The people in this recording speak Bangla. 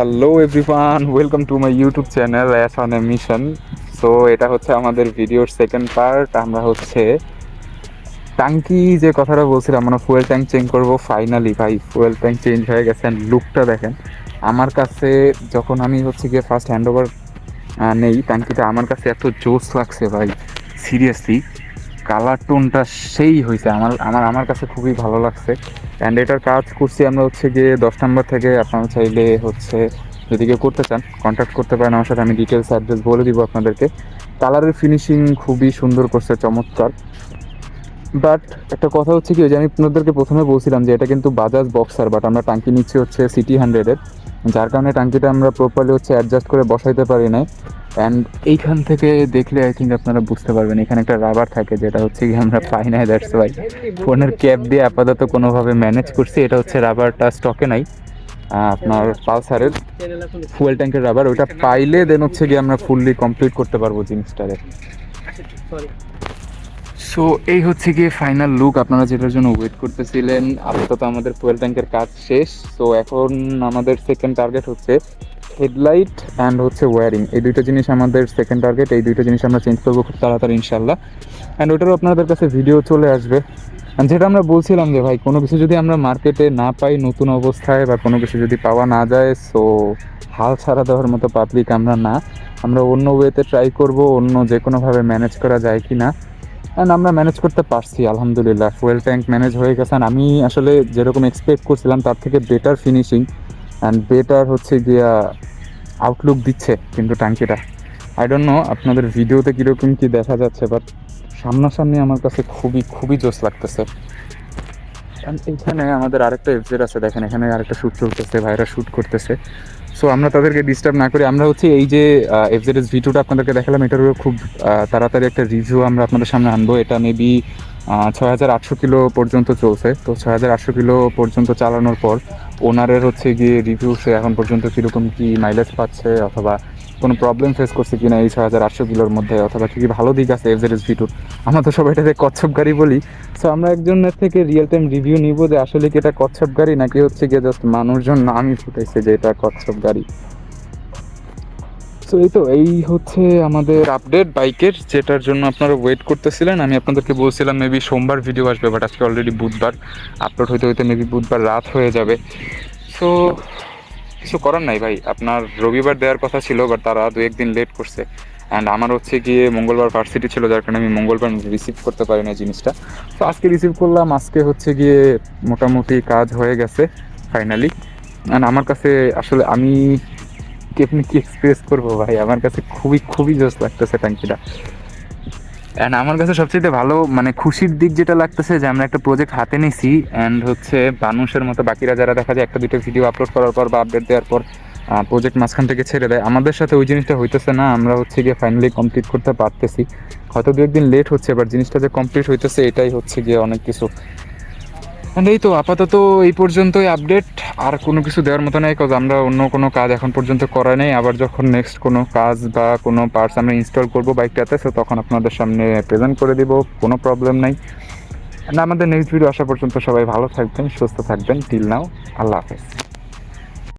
Hello everyone, welcome to my YouTube channel as on a mission. So এটা হচ্ছে আমাদের ভিডিওর সেকেন্ড পার্ট। আমরা হচ্ছে ট্যাঙ্কি যে কথাটা বলছিলাম, আমরা ফুয়েল ট্যাঙ্ক চেঞ্জ করবো। ফাইনালি ভাই ফুয়েল ট্যাঙ্ক চেঞ্জ হয়ে গেছে অ্যান্ড লুকটা দেখেন। আমার কাছে যখন আমি হচ্ছে গিয়ে ফার্স্ট হ্যান্ড ওভার নেই ট্যাঙ্কিটা, আমার কাছে এত জোস লাগছে ভাই, সিরিয়াসলি। কালার টোনটা সেই হয়েছে, আমার আমার আমার কাছে খুবই ভালো লাগছে। অ্যান্ড এটার কাজ করছি আমরা হচ্ছে গিয়ে 10 নম্বর থেকে। আপনারা চাইলে হচ্ছে যদি কেউ করতে চান কন্ট্যাক্ট করতে পারেন আমার সাথে, আমি ডিটেলস অ্যাড্রেস বলে দিব আপনাদেরকে। কালারের ফিনিশিং খুবই সুন্দর করছে, চমৎকার। বাট একটা কথা হচ্ছে কি, যে আমি আপনাদেরকে প্রথমে বলছিলাম যে এটা কিন্তু বাজাজ বক্সার, বাট আমরা টাঙ্কি নিচ্ছি হচ্ছে সিটি 100-এর, যার কারণে টাঙ্কিটা আমরা প্রপারলি হচ্ছে অ্যাডজাস্ট করে বসাইতে পারি না। অ্যান্ড এইখান থেকে দেখলে আই থিঙ্ক আপনারা বুঝতে পারবেন এখানে একটা রাবার থাকে, যেটা হচ্ছে কি আমরা পাই না। দ্যাটস ওয়াই ফোনের ক্যাপ দিয়ে আপাতত কোনোভাবে ম্যানেজ করছি। এটা হচ্ছে রাবারটা স্টকে নাই, আপনার পালসারের ফুয়েল ট্যাঙ্কের রাবার। ওইটা পাইলে দেন হচ্ছে গিয়ে আমরা ফুললি কমপ্লিট করতে পারবো জিনিসটারে। সো এই হচ্ছে গিয়ে ফাইনাল লুক, আপনারা যেটার জন্য ওয়েট করতেছিলেন। আপাতত আমাদের ফুয়েল ট্যাঙ্কের কাজ শেষ। সো এখন আমাদের সেকেন্ড টার্গেট হচ্ছে হেডলাইট অ্যান্ড হচ্ছে ওয়্যারিং। এই দুইটা জিনিস আমাদের সেকেন্ড টার্গেট। এই দুইটা জিনিস আমরা চেঞ্জ করবো খুব তাড়াতাড়ি ইনশাল্লাহ। অ্যান্ড ওটারও আপনাদের কাছে ভিডিও চলে আসবে। যেটা আমরা বলছিলাম যে ভাই কোনো কিছু যদি আমরা মার্কেটে না পাই নতুন অবস্থায়, বা কোনো কিছু যদি পাওয়া না যায়, সো হাল ছাড়া দেওয়ার মতো পাবলিক আমরা না। আমরা অন্য ওয়েতে ট্রাই করব, অন্য যে কোনোভাবে ম্যানেজ করা যায় কি না। অ্যান্ড আমরা ম্যানেজ করতে পারছি আলহামদুলিল্লাহ। ফুয়েল ট্যাঙ্ক ম্যানেজ হয়ে গেছে। আমি আসলে যেরকম এক্সপেক্ট করছিলাম তার থেকে বেটার ফিনিশিং অ্যান্ড বেটার হচ্ছে গিয়া আউটলুক দিচ্ছে কিন্তু ট্যাঙ্কিটা। আই ডোন্ট নো আপনাদের ভিডিওতে কীরকম কী দেখা যাচ্ছে, বাট সামনাসামনি আমার কাছে খুবই খুবই জোস লাগতেছে। অ্যান্ড এইখানে আমাদের আরেকটা এফজেড আছে, দেখেন এখানে আরেকটা শ্যুট চলতেছে, ভাইরা শ্যুট করতেছে। সো আমরা তাদেরকে ডিস্টার্ব না করি, আমরা হচ্ছে এই যে এফজেডএস ভিডিওটা আপনাদেরকে দেখালাম, এটারও খুব তাড়াতাড়ি একটা রিভিউ আমরা আপনাদের সামনে আনবো। এটা মেবি 6800 কিলো পর্যন্ত চলছে। তো 6800 কিলো পর্যন্ত চালানোর পর ওনারের হচ্ছে গিয়ে রিভিউ, সে এখন পর্যন্ত কীরকম কী মাইলেজ পাচ্ছে, অথবা কোনো প্রবলেম ফেস করছে কিনা এই 6800 কিলোর মধ্যে, অথবা কী কী ভালো দিক আছে এফজেডএস ভিডিওর। আমরা তো সবাই এটাকে কচ্ছপ গাড়ি বলি। সো আমরা একজনের থেকে রিয়েল টাইম রিভিউ নিব যে আসলে কি এটা কচ্ছপ গাড়ি, নাকি হচ্ছে গিয়ে জাস্ট মানুষজন নামই ফুটাইছে যে এটা কচ্ছপ গাড়ি। সো এই হচ্ছে আমাদের আপডেট বাইকের, যেটার জন্য আপনারা ওয়েট করতেছিলেন। আমি আপনাদেরকে বলছিলাম মেবি সোমবার ভিডিও আসবে, বাট আজকে অলরেডি বুধবার। আপলোড হইতে হইতে মেবি বুধবার রাত হয়ে যাবে। সো কিছু করার নাই ভাই, আপনার রবিবার দেওয়ার কথা ছিল, বাট তারা 2-1 দিন লেট করছে। অ্যান্ড আমার হচ্ছে গিয়ে মঙ্গলবার ভার্সিটি ছিল, যার কারণে আমি মঙ্গলবার রিসিভ করতে পারি না জিনিসটা। তো আজকে রিসিভ করলাম। আজকে হচ্ছে গিয়ে মোটামুটি কাজ হয়ে গেছে ফাইনালি। অ্যান্ড আমার কাছে আসলে আমি কেমনি কি এক্সপ্রেস করবো ভাই, আমার কাছে খুবই খুবই জোস লাগতেছে ট্যাঙ্কিটা। অ্যান্ড আমার কাছে সবচেয়ে ভালো মানে খুশির দিক যেটা লাগতেছে, যে আমরা একটা প্রজেক্ট হাতে নিছি। অ্যান্ড হচ্ছে মানুষের মতো বাকিরা যারা দেখা যায় একটা দুটো ভিডিও আপলোড করার পর বা আপডেট দেওয়ার পর প্রজেক্ট মাঝখান থেকে ছেড়ে দেয়, আমাদের সাথে ওই জিনিসটা হইতেছে না। আমরা হচ্ছে গিয়ে ফাইনালি কমপ্লিট করতে পারতেছি। হয়তো 2-1 দিন লেট হচ্ছে, বাট জিনিসটা যে কমপ্লিট হইতেছে এটাই হচ্ছে গিয়ে অনেক কিছু। অ্যান্ড এই তো আপাতত এই পর্যন্তই আপডেট। আর কোনো কিছু দেওয়ার মতো নেই, কজ আমরা অন্য কোনো কাজ এখন পর্যন্ত করা নেই। আবার যখন নেক্সট কোনো কাজ বা কোনো পার্টস আমরা ইনস্টল করবো বাইকটাতে, সো তখন আপনাদের সামনে প্রেজেন্ট করে দিব, কোনো প্রবলেম নাই। অ্যান্ড আমাদের নেক্সট ভিডিও আসা পর্যন্ত সবাই ভালো থাকবেন, সুস্থ থাকবেন। টিল নাও, আল্লাহ হাফেজ।